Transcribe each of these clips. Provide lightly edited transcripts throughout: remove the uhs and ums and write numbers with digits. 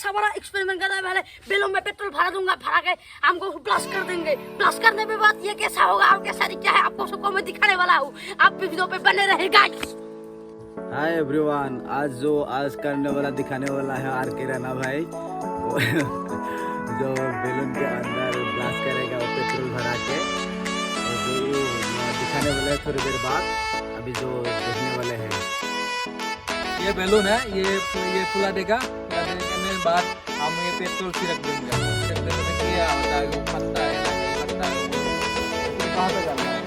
ऐसा बड़ा एक्सपेरिमेंट कर रहा है, पहले बैलून में पेट्रोल भरा दूंगा, भरा के हमको ब्लास्ट कर देंगे। ब्लास्ट करने के बाद ये कैसा होगा और कैसा क्या है आपको सबको मैं दिखाने वाला हूँ। आप भी वीडियो पे बने रहेगा। हाय एवरीवन, आज करने वाला दिखाने वाला है आर के राणा भाई जो बैलून के अंदर ब्लास्ट करेगा वो पेट्रोल भरा के, और जो दिखाने वाले हैं थोड़ी देर बाद। अभी जो देखने वाले हैं ये बैलून है, ये फुला देगा। फुला देने के बाद हम ये पेट्रोल छिड़क देंगे। छिड़क देने से क्या होता है, वो फटता है, नहीं फटता है, वो कहाँ पे जाना है।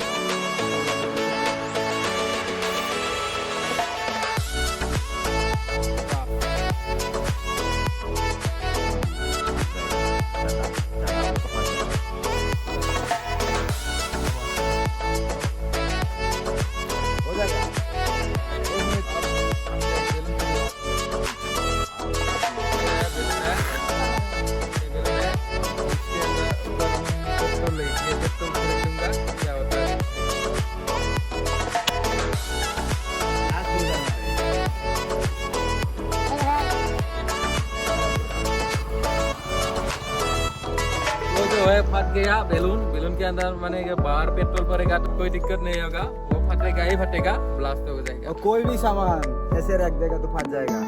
जो है फट गया बैलून के अंदर, माने बाहर पेट्रोल भरेगा तो कोई दिक्कत नहीं होगा, वो फटेगा ही फटेगा, ब्लास्ट हो जाएगा। और कोई भी सामान ऐसे रख देगा तो फट जाएगा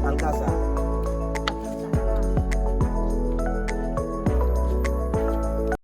हल्का सा।